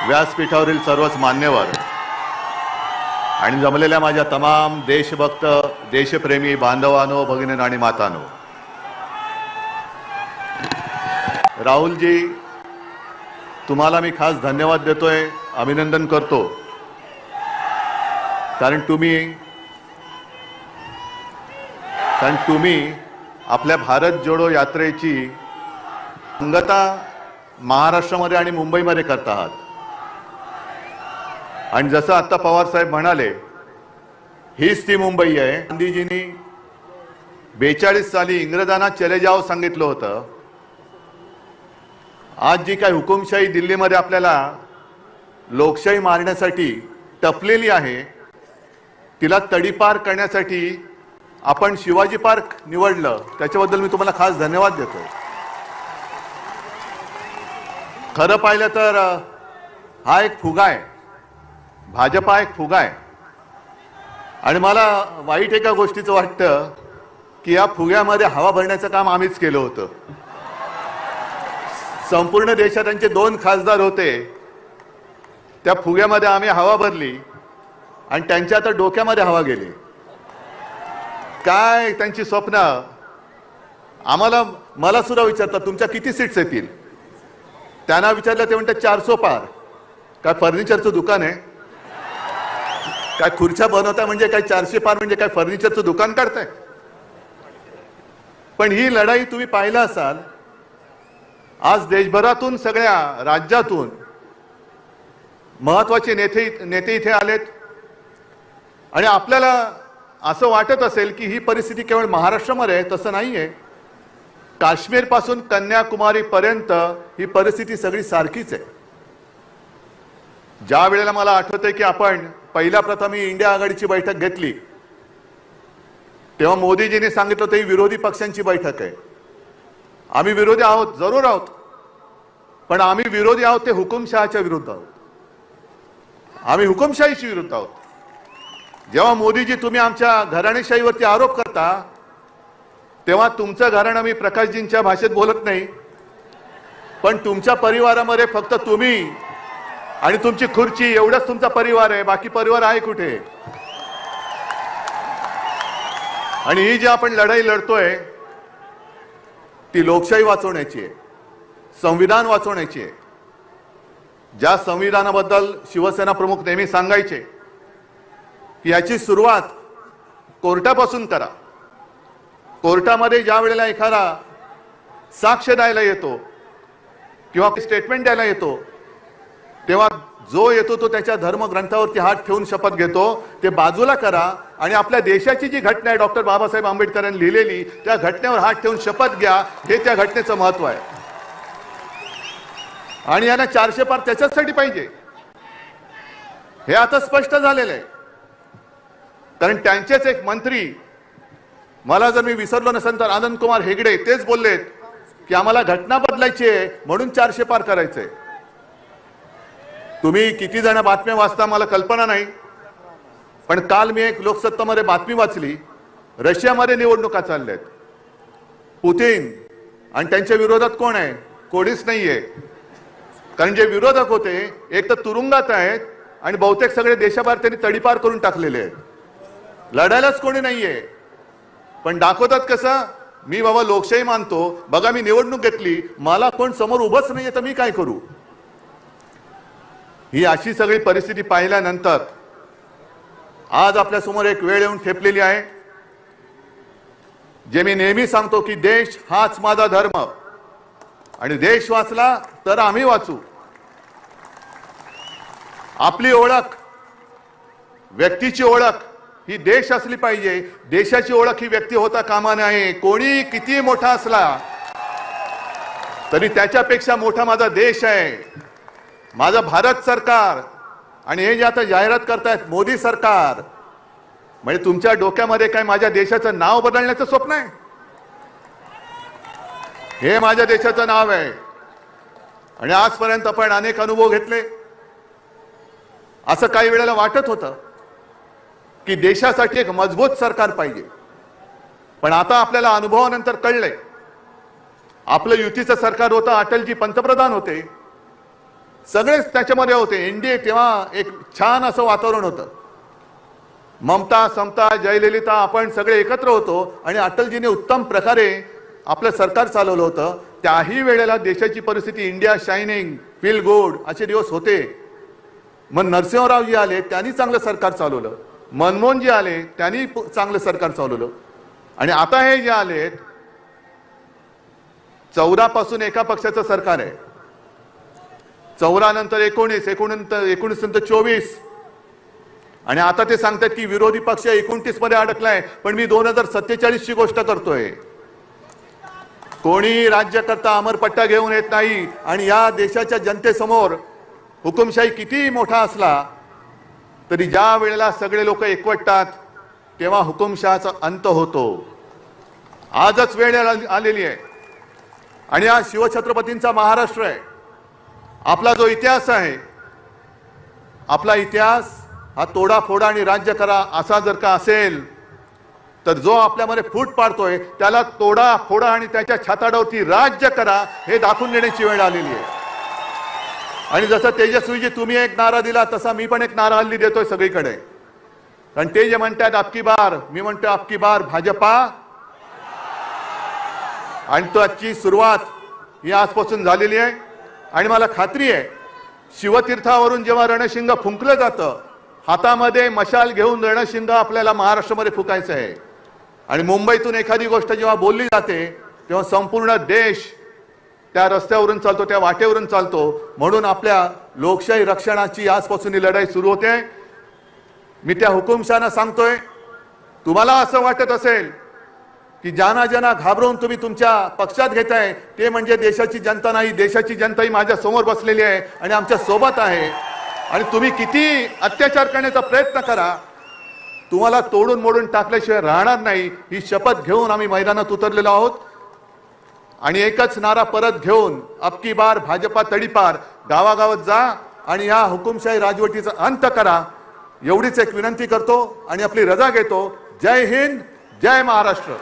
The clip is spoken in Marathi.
व्यासपीठावरील सर्वच मान्यवर आणि जमलेल्या माझ्या तमाम देशभक्त देशप्रेमी बांधवांनो, भगिनींनो आणि मातांनो, राहुलजी, तुम्हाला मी खास धन्यवाद देतोय, अभिनंदन करतो, कारण तुम्ही आपल्या भारत जोडो यात्रेची सांगता महाराष्ट्रामध्ये आणि मुंबईमध्ये करत आहात. आणि जसं आता पवार साहेब म्हणाले, हीच ती मुंबई आहे. गांधीजींनी 42 साली इंग्रजांना चले जाओ सांगितलं होतं. आज जी काही हुकुमशाही दिल्लीमध्ये आपल्याला लोकशाही मारण्यासाठी टपलेली आहे, तिला तडीपार करण्यासाठी आपण शिवाजी पार्क निवडलं, त्याच्याबद्दल मी तुम्हाला खास धन्यवाद देतो. खरं पाहिलं तर हा एक फुगा आहे, भाजपा एक फुगा आहे. आणि मला वाईट एका गोष्टीचं वाटतं की या फुग्यामध्ये हवा भरण्याचं काम आम्हीच केलं होतं. संपूर्ण देशात त्यांचे 2 खासदार होते, त्या फुग्यामध्ये आम्ही हवा भरली आणि त्यांच्या आता डोक्यामध्ये हवा गेली. काय त्यांची स्वप्न. मला सुद्धा विचारतात तुमच्या किती सीट्स येतील. त्यांना विचारलं ते म्हणतात 400 पार. काय फर्निचरचं दुकान आहे काय? खुर्च्या बनवताय म्हणजे काय 400 पार म्हणजे काय फर्निचरचं दुकान काढताय? पण ही लढाई तुम्ही पाहिला असाल, आज देशभरातून सगळ्या राज्यातून महत्त्वाचे नेते इथे आलेत. आणि आपल्याला असं वाटत असेल की ही परिस्थिती केवळ महाराष्ट्रामध्ये आहे, तसं नाहीये. काश्मीर पासून कन्याकुमारी पर्यंत ही परिस्थिती सगळी सारखीच आहे. ज्या वेळेला मला आठवतंय की आपण पहिल्या प्रथम इंडिया आघाडीची बैठक घेतली, तेव्हा मोदीजींनी सांगितलं होतं ही विरोधी पक्षांची बैठक आहे. आम्ही विरोधी आहोत, जरूर आहोत, पण आम्ही विरोधी आहोत ते हुकुमशहाच्या विरुद्ध आहोत. आम्ही हुकुमशाहीच्या विरुद्ध आहोत. जेव्हा मोदीजी तुम्ही आमच्या घराणेशाहीवरती आरोप करता, तेव्हा तुमचं घराणं मी प्रकाशजींच्या भाषेत बोलत नाही, पण तुमच्या परिवारामध्ये फक्त तुम्ही आणि तुमची खुर्ची एवढंच तुमचा परिवार आहे. बाकी परिवार आहे कुठे? आणि ही जी आपण लढाई लढतोय ती लोकशाही वाचवण्याची आहे, संविधान वाचवण्याची आहे. ज्या संविधानाबद्दल शिवसेना प्रमुख नेहमी सांगायचे की याची सुरुवात कोर्टापासून करा. कोर्टामध्ये ज्या वेळेला एखादा साक्ष द्यायला येतो किंवा स्टेटमेंट द्यायला येतो, तेव्हा जो येतो तो त्याच्या धर्मग्रंथावरती हात ठेवून शपथ घेतो. ते बाजूला करा आणि आपल्या देशाची जी घटना आहे डॉक्टर बाबासाहेब आंबेडकरांनी लिहिलेली, त्या घटनेवर हात ठेवून शपथ घ्या. हे त्या घटनेचं महत्व आहे. आणि यांना 400 पार त्याच्यासाठी पाहिजे, हे आता स्पष्ट झालेलं आहे. कारण त्यांचेच एक मंत्री, मला जर मी विसरलो नसेल तर आनंद कुमार हेगडे, तेच बोललेत की आम्हाला घटना बदलायची आहे म्हणून 400 पार करायचंय. तुम्ही किती जण बातम्या वाचता मला कल्पना नाही, पण काल मी एक लोकसत्तामध्ये बातमी वाचली, रशियामध्ये निवडणुका चालल्यात. पुतिन आणि त्यांच्या विरोधात कोण आहे? कोणीच नाहीये. कारण जे विरोधक होते एक तर तुरुंगात आहेत आणि बहुतेक सगळे देशाबाहेर त्यांनी तडीपार करून टाकलेले आहेत. लढायलाच कोणी नाहीये. पण दाखवतात कसं, मी बाबा लोकशाही मानतो, बघा मी निवडणूक घेतली, मला कोण समोर उभंच नाहीये तर मी काय करू. ही अशी सगळी परिस्थिती पाहिल्यानंतर आज आपल्या समोर एक वेळ येऊन ठेपलेली आहे. जे मी नेहमी सांगतो की देश हाच माझा धर्म आणि देश वाचला तर आम्ही वाचू. आपली ओळख, व्यक्तीची ओळख ही देश असली पाहिजे. देशाची ओळख ही व्यक्ती होता कामा नये. कोणी किती मोठा असला तरी त्याच्यापेक्षा मोठा माझा देश आहे, माझं भारत सरकार. आणि हे जे आता जाहिरात करतायत मोदी सरकार, म्हणजे तुमच्या डोक्यामध्ये काय माझ्या देशाचं नाव बदलण्याचं स्वप्न आहे? हे माझ्या देशाचं नाव आहे. आणि आजपर्यंत आपण अनेक अनुभव घेतले. असं काही वेळेला वाटत होतं की देशासाठी एक मजबूत सरकार पाहिजे, पण आता आपल्याला अनुभवानंतर कळलंय आपलं युतीचं सरकार होतं, अटलजी पंतप्रधान होते, सगळेच त्याच्यामध्ये होते. एनडीए तेव्हा एक छान असं वातावरण होतं. ममता, समता, जयललिता आपण सगळे एकत्र होतो आणि अटलजीने उत्तम प्रकारे आपलं सरकार चालवलं होतं. त्याही वेळेला देशाची परिस्थिती इंडिया शायनिंग, फील गुड असे दिवस होते. मग नरसिंहरावजी आले, त्यांनी चांगलं सरकार चालवलं. मनमोहनजी आले, त्यांनी चांगलं सरकार चालवलं. आणि आता हे जे आलेत 14 पासून एका पक्षाचं सरकार आहे. 14 नंतर 19, 19 नंतर 24 आणि आता ते सांगतात की विरोधी पक्ष 29 मध्ये अडकलाय. पण मी 2047 ची गोष्ट करतोय. कोणी राज्यकर्ता अमरपट्टा घेऊन येत नाही. आणि या देशाच्या जनतेसमोर हुकुमशाही किती मोठा असला तरी ज्या वेळेला सगळे लोक एकवटतात तेव्हा हुकुमशहाचा अंत होतो. आजच वेळ आलेली आहे. आणि हा शिवछत्रपतींचा महाराष्ट्र आहे. आपला जो इतिहास आहे, आपला इतिहास हा तोडाफोडा आणि राज्य करा असा जर का असेल तर जो आपल्यामध्ये फूट पाडतोय त्याला तोडा फोडा आणि त्याच्या छाताडावरती राज्य करा हे दाखवून देण्याची वेळ आलेली आहे. आणि जसं तेजस्वीजी तुम्ही एक नारा दिला तसा मी पण एक नारा हल्ली देतोय सगळीकडे. कारण ते जे म्हणतात अबकी बार, मी म्हणतो अबकी बार भाजपा. आणि तो आजची सुरुवात ही आजपासून झालेली आहे. आणि मला खात्री आहे शिवतीर्थावरून जेव्हा रणशिंग फुंकलं जातं, हातामध्ये मशाल घेऊन रणशिंग आपल्याला महाराष्ट्रामध्ये फुकायचं आहे. आणि मुंबईतून एखादी गोष्ट जेव्हा बोलली जाते तेव्हा संपूर्ण देश त्या रस्त्यावरून चालतो, त्या वाटेवरून चालतो. म्हणून आपल्या लोकशाही रक्षणाची आजपासून ही लढाई सुरू होते. मी त्या हुकुमशहांना सांगतोय, तुम्हाला असं वाटत असेल की ज्यांना ज्यांना घाबरवून तुम्ही तुमच्या पक्षात घेताय ते म्हणजे देशाची जनता नाही. देशाची जनता ही माझ्या समोर बसलेली आहे आणि आमच्या सोबत आहे. आणि तुम्ही किती अत्याचार करण्याचा प्रयत्न करा, तुम्हाला तोडून मोडून टाकल्याशिवाय राहणार नाही. ही शपथ घेऊन आम्ही मैदानात उतरलेलो आहोत. आणि एकच नारा परत घेऊन अबकी बार भाजपा तडीपार, गावागावात जा आणि या हुकुमशाही राजवटीचा अंत करा एवढीच एक विनंती करतो आणि आपली रजा घेतो. जय हिंद, जय महाराष्ट्र.